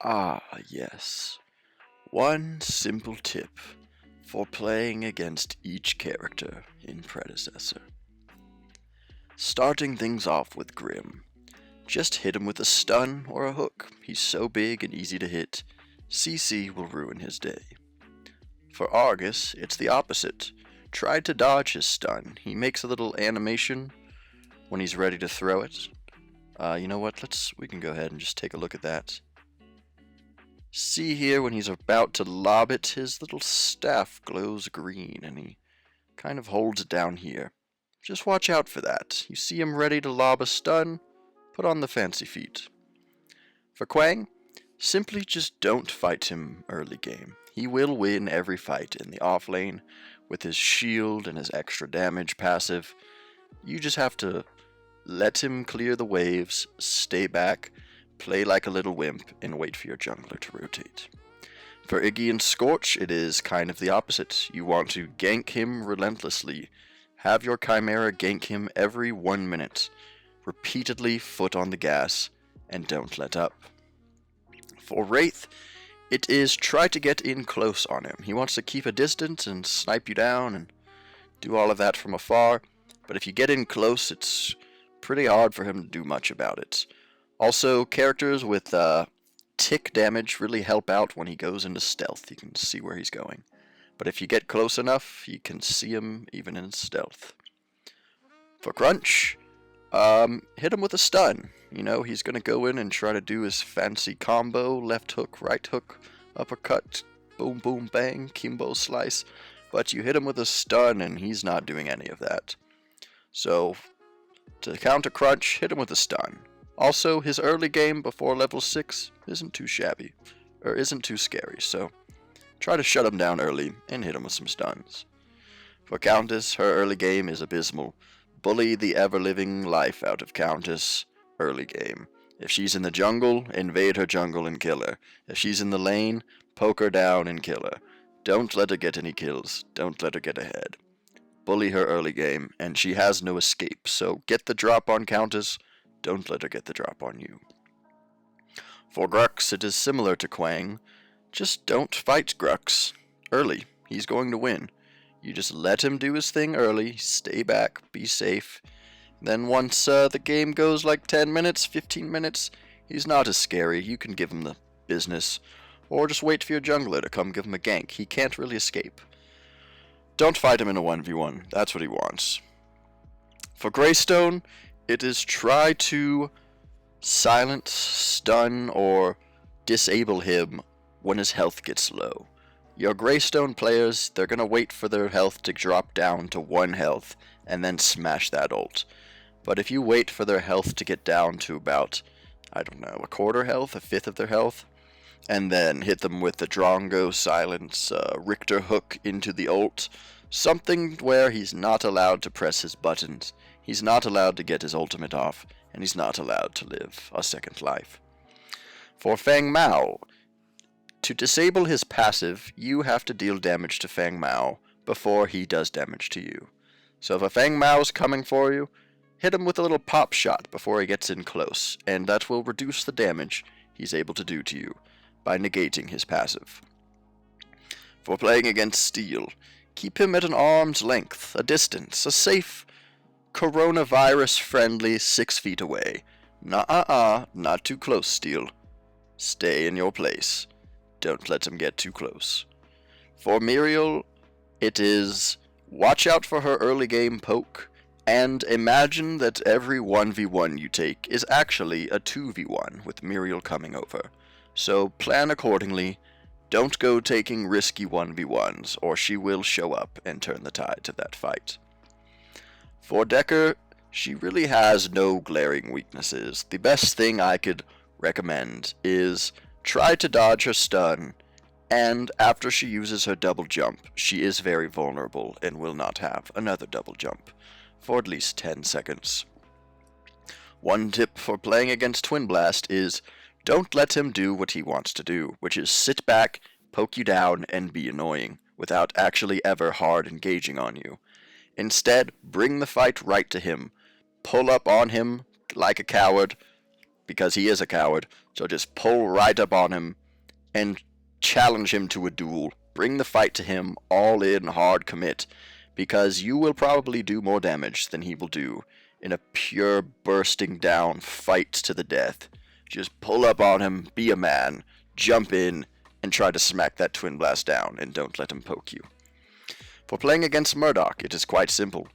Ah, yes. One simple tip for playing against each character in Predecessor. Starting things off with Grim. Just hit him with a stun or a hook. He's so big and easy to hit, CC will ruin his day. For Argus, it's the opposite. Try to dodge his stun. He makes a little animation when he's ready to throw it. You know what? We can go ahead and just take a look at that. See here, when he's about to lob it, his little staff glows green, and he kind of holds it down here. Just watch out for that. You see him ready to lob a stun, put on the fancy feet. For Kwang, simply just don't fight him early game. He will win every fight in the off lane with his shield and his extra damage passive. You just have to let him clear the waves, stay back, play like a little wimp, and wait for your jungler to rotate. For Iggy and Scorch, it is kind of the opposite. You want to gank him relentlessly. Have your Khaimera gank him every 1 minute. Repeatedly foot on the gas, and don't let up. For Wraith, it is try to get in close on him. He wants to keep a distance and snipe you down and do all of that from afar, but if you get in close, it's pretty hard for him to do much about it. Also, characters with tick damage really help out when he goes into stealth. You can see where he's going. But if you get close enough, you can see him even in stealth. For Crunch, hit him with a stun. You know, he's going to go in and try to do his fancy combo, left hook, right hook, uppercut, boom, boom, bang, kimbo slice. But you hit him with a stun, and he's not doing any of that. So, to counter Crunch, hit him with a stun. Also, his early game before level 6 isn't too shabby, or isn't too scary, so try to shut him down early and hit him with some stuns. For Countess, her early game is abysmal. Bully the ever-living life out of Countess early game. If she's in the jungle, invade her jungle and kill her. If she's in the lane, poke her down and kill her. Don't let her get any kills. Don't let her get ahead. Bully her early game, and she has no escape, so get the drop on Countess. Don't let her get the drop on you. For Grux, it is similar to Kwang. Just don't fight Grux early. He's going to win. You just let him do his thing early, stay back, be safe. Then once the game goes like 10 minutes, 15 minutes, he's not as scary. You can give him the business. Or just wait for your jungler to come give him a gank. He can't really escape. Don't fight him in a 1v1. That's what he wants. For Greystone, it is try to silence, stun, or disable him when his health gets low. Your Greystone players, they're going to wait for their health to drop down to 1 health and then smash that ult. But if you wait for their health to get down to about, I don't know, a quarter health, a fifth of their health, and then hit them with the Drongo silence, Riktor hook into the ult, something where he's not allowed to press his buttons, he's not allowed to get his ultimate off, and he's not allowed to live a second life. For Feng Mao, to disable his passive, you have to deal damage to Feng Mao before he does damage to you. So if a Feng Mao's coming for you, hit him with a little pop shot before he gets in close, and that will reduce the damage he's able to do to you by negating his passive. For playing against Steel, keep him at an arm's length, a distance, a safe, coronavirus-friendly 6 feet away. Not too close, Steel. Stay in your place. Don't let him get too close. For Muriel, it is watch out for her early game poke, and imagine that every 1v1 you take is actually a 2v1 with Muriel coming over. So plan accordingly. Don't go taking risky 1v1s, or she will show up and turn the tide to that fight. For Decker, she really has no glaring weaknesses. The best thing I could recommend is try to dodge her stun, and after she uses her double jump, she is very vulnerable and will not have another double jump for at least 10 seconds. One tip for playing against Twinblast is don't let him do what he wants to do, which is sit back, poke you down, and be annoying, without actually ever hard engaging on you. Instead, bring the fight right to him. Pull up on him like a coward, because he is a coward. So just pull right up on him and challenge him to a duel. Bring the fight to him, all in, hard commit, because you will probably do more damage than he will do in a pure bursting down fight to the death. Just pull up on him, be a man, jump in, and try to smack that Twinblast down, and don't let him poke you. For playing against Murdock, it is quite simple.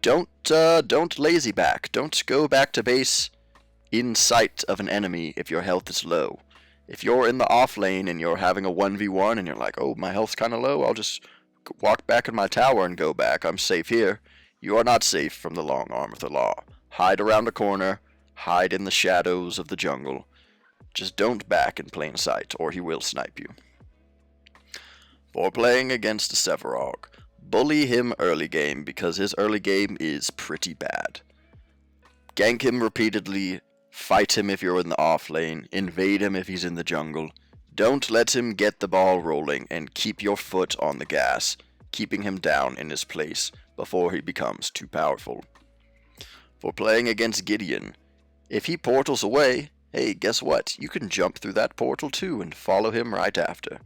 Don't lazy back. Don't go back to base in sight of an enemy if your health is low. If you're in the off lane and you're having a 1v1 and you're like, oh, my health's kind of low, I'll just walk back in my tower and go back. I'm safe here. You are not safe from the long arm of the law. Hide around a corner. Hide in the shadows of the jungle. Just don't back in plain sight, or he will snipe you. For playing against a Sevarog, bully him early game because his early game is pretty bad. Gank him repeatedly. Fight him if you're in the off lane, invade him if he's in the jungle. Don't let him get the ball rolling, and keep your foot on the gas, keeping him down in his place before he becomes too powerful. For playing against Gideon, if he portals away, hey, guess what? You can jump through that portal too and follow him right after.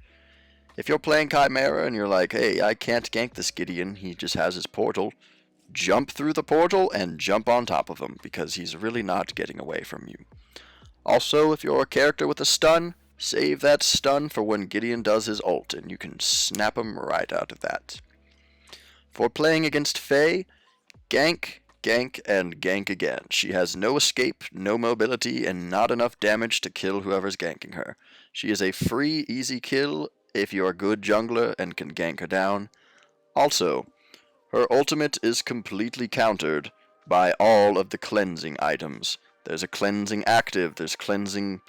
If you're playing Khaimera and you're like, hey, I can't gank this Gideon, he just has his portal, jump through the portal and jump on top of him, because he's really not getting away from you. Also, if you're a character with a stun, save that stun for when Gideon does his ult, and you can snap him right out of that. For playing against Faye, gank, and gank again. She has no escape, no mobility, and not enough damage to kill whoever's ganking her. She is a free, easy kill if you're a good jungler and can gank her down. Also, her ultimate is completely countered by all of the cleansing items. There's a cleansing active, there's cleansing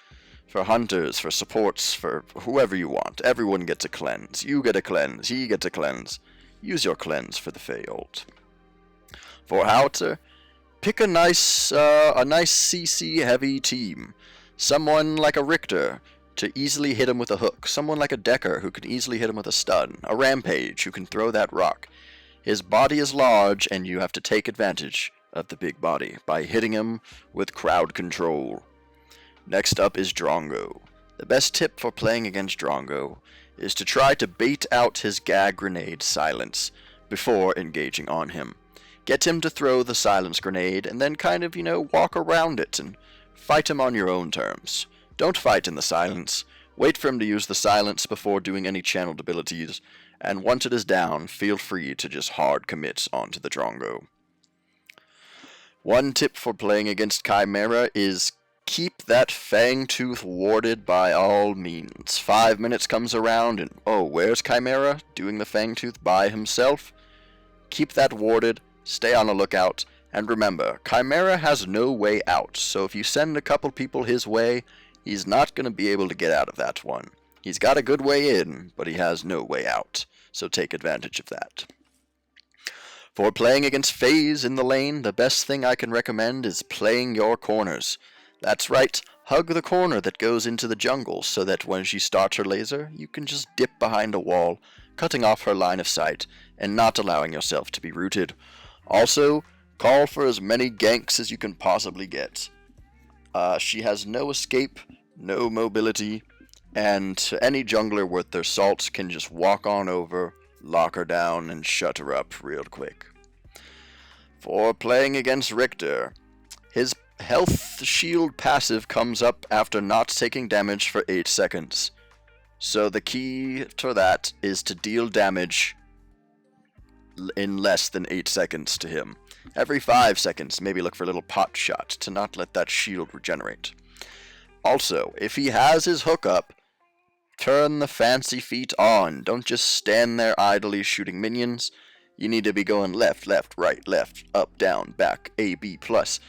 for hunters, for supports, for whoever you want. Everyone gets a cleanse. You get a cleanse, he gets a cleanse. Use your cleanse for the Fae ult. For Howitzer, pick a nice CC heavy team. Someone like a Riktor to easily hit him with a hook. Someone like a Decker who can easily hit him with a stun. A Rampage who can throw that rock. His body is large, and you have to take advantage of the big body by hitting him with crowd control. Next up is Drongo. The best tip for playing against Drongo is to try to bait out his gag grenade silence before engaging on him. Get him to throw the silence grenade, and then kind of, walk around it and fight him on your own terms. Don't fight in the silence. Wait for him to use the silence before doing any channeled abilities, and once it is down, feel free to just hard commit onto the Drongo. One tip for playing against Khaimera is keep that Fang Tooth warded by all means. 5 minutes comes around and, oh, where's Khaimera? Doing the Fang Tooth by himself? Keep that warded, stay on the lookout, and remember, Khaimera has no way out, so if you send a couple people his way, he's not going to be able to get out of that one. He's got a good way in, but he has no way out, so take advantage of that. For playing against FaZe in the lane, the best thing I can recommend is playing your corners. That's right, hug the corner that goes into the jungle, so that when she starts her laser, you can just dip behind a wall, cutting off her line of sight, and not allowing yourself to be rooted. Also, call for as many ganks as you can possibly get. She has no escape, no mobility, and any jungler worth their salt can just walk on over, lock her down, and shut her up real quick. For playing against Riktor, his health shield passive comes up after not taking damage for 8 seconds. So the key to that is to deal damage in less than 8 seconds to him. Every 5 seconds, maybe look for a little pot shot to not let that shield regenerate. Also, if he has his hook up, turn the fancy feet on. Don't just stand there idly shooting minions. You need to be going left, right, left, up, down, back, A, B, plus.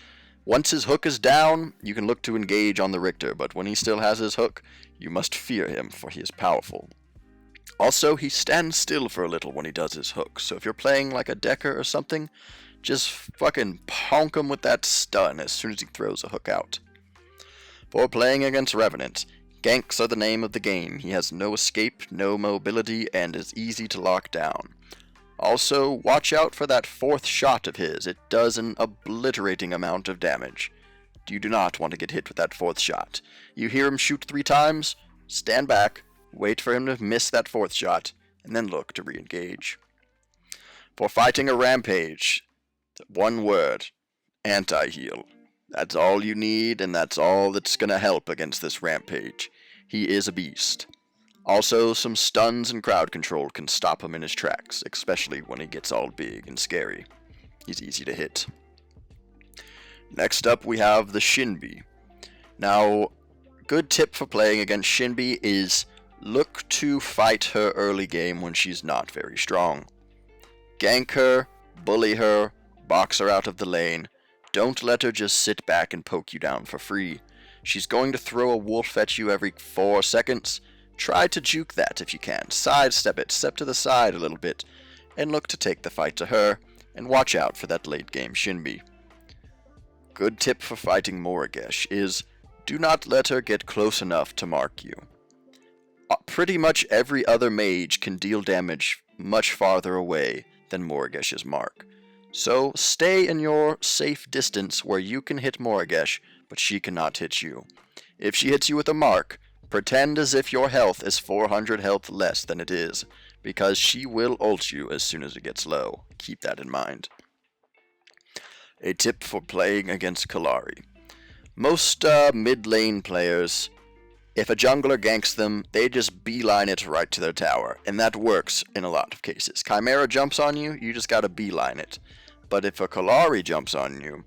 Once his hook is down, you can look to engage on the Riktor, but when he still has his hook, you must fear him, for he is powerful. Also, he stands still for a little when he does his hook, so if you're playing like a Decker or something, just fucking ponk him with that stun as soon as he throws a hook out. For playing against Revenant, ganks are the name of the game. He has no escape, no mobility, and is easy to lock down. Also, watch out for that fourth shot of his. It does an obliterating amount of damage. You do not want to get hit with that 4th shot. You hear him shoot 3 times, stand back, wait for him to miss that 4th shot, and then look to re-engage. For fighting a Rampage, one word, anti-heal. That's all you need, and that's all that's going to help against this Rampage. He is a beast. Also, some stuns and crowd control can stop him in his tracks, especially when he gets all big and scary. He's easy to hit. Next up, we have the Shinbi. Now, good tip for playing against Shinbi is look to fight her early game when she's not very strong. Gank her, bully her, box her out of the lane. Don't let her just sit back and poke you down for free. She's going to throw a wolf at you every 4 seconds. Try to juke that if you can. Sidestep it, step to the side a little bit, and look to take the fight to her, and watch out for that late game Shinbi. Good tip for fighting Morigesh is do not let her get close enough to mark you. Pretty much every other mage can deal damage much farther away than Morigesh's mark. So stay in your safe distance where you can hit Morigesh, but she cannot hit you. If she hits you with a mark, pretend as if your health is 400 health less than it is, because she will ult you as soon as it gets low. Keep that in mind. A tip for playing against Kallari. Most mid lane players, if a jungler ganks them, they just beeline it right to their tower, and that works in a lot of cases. Khaimera jumps on you, you just gotta beeline it. But if a Kallari jumps on you,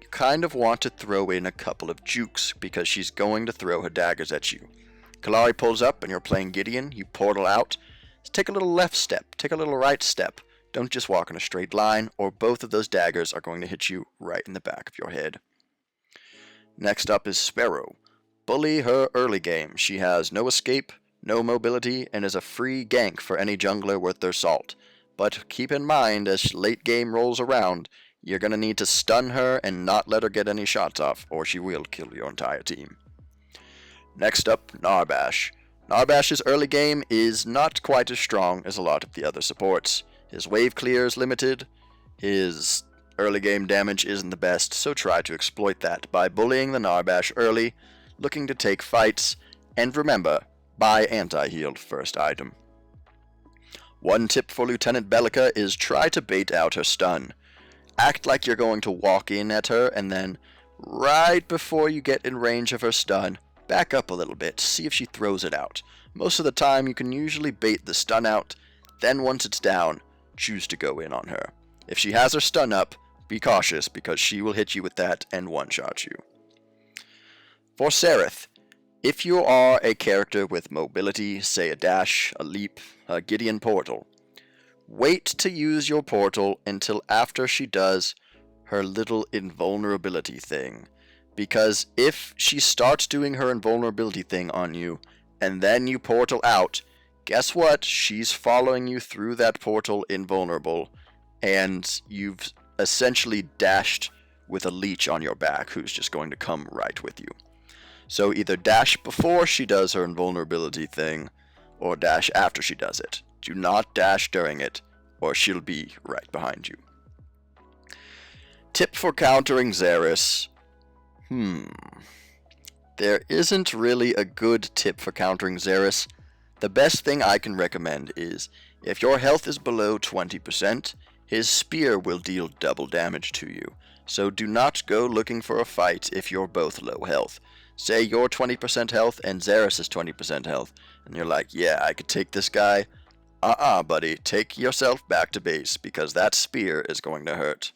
you kind of want to throw in a couple of jukes, because she's going to throw her daggers at you. Kallari pulls up and you're playing Gideon, you portal out, take a little left step, take a little right step. Don't just walk in a straight line, or both of those daggers are going to hit you right in the back of your head. Next up is Sparrow. Bully her early game. She has no escape, no mobility, and is a free gank for any jungler worth their salt. But keep in mind, as late game rolls around, you're going to need to stun her and not let her get any shots off, or she will kill your entire team. Next up, Narbash. Narbash's early game is not quite as strong as a lot of the other supports. His wave clear is limited, his early game damage isn't the best, so try to exploit that by bullying the Narbash early, looking to take fights, and remember, buy anti-heal first item. One tip for Lieutenant Belica is try to bait out her stun. Act like you're going to walk in at her, and then, right before you get in range of her stun, back up a little bit, see if she throws it out. Most of the time you can usually bait the stun out, then once it's down, choose to go in on her. If she has her stun up, be cautious because she will hit you with that and one-shot you. For Serath, if you are a character with mobility, say a dash, a leap, a Gideon portal, wait to use your portal until after she does her little invulnerability thing. Because if she starts doing her invulnerability thing on you, and then you portal out, guess what? She's following you through that portal invulnerable, and you've essentially dashed with a leech on your back who's just going to come right with you. So either dash before she does her invulnerability thing, or dash after she does it. Do not dash during it, or she'll be right behind you. Tip for countering Zarus. There isn't really a good tip for countering Zarus. The best thing I can recommend is, if your health is below 20%, his spear will deal double damage to you. So do not go looking for a fight if you're both low health. Say you're 20% health and Zarus is 20% health, and you're like, yeah, I could take this guy. Buddy, take yourself back to base, because that spear is going to hurt.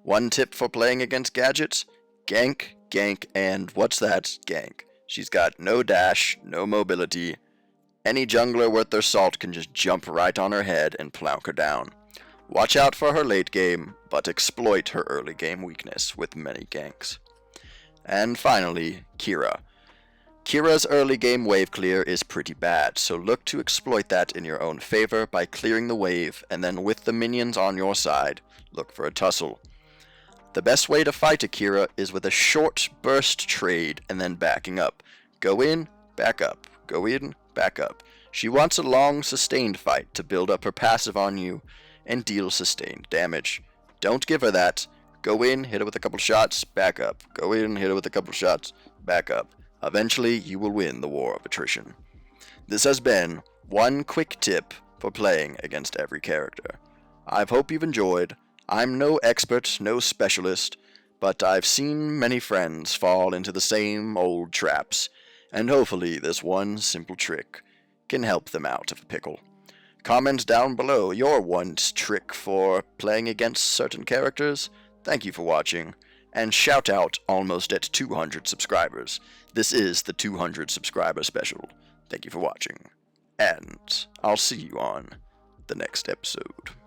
One tip for playing against Gadget, gank, and what's that? Gank. She's got no dash, no mobility. Any jungler worth their salt can just jump right on her head and plonk her down. Watch out for her late game, but exploit her early game weakness with many ganks. And finally, Kira. Kira's early game wave clear is pretty bad, so look to exploit that in your own favor by clearing the wave, and then with the minions on your side, look for a tussle. The best way to fight a Kira is with a short burst trade and then backing up. Go in, back up. Go in, back up. She wants a long sustained fight to build up her passive on you and deal sustained damage. Don't give her that. Go in, hit it with a couple shots, back up. Go in, hit it with a couple shots, back up. Eventually, you will win the war of attrition. This has been one quick tip for playing against every character. I hope you've enjoyed. I'm no expert, no specialist, but I've seen many friends fall into the same old traps, and hopefully this one simple trick can help them out of a pickle. Comment down below your one trick for playing against certain characters. Thank you for watching, and shout out almost at 200 subscribers. This is the 200 subscriber special. Thank you for watching, and I'll see you on the next episode.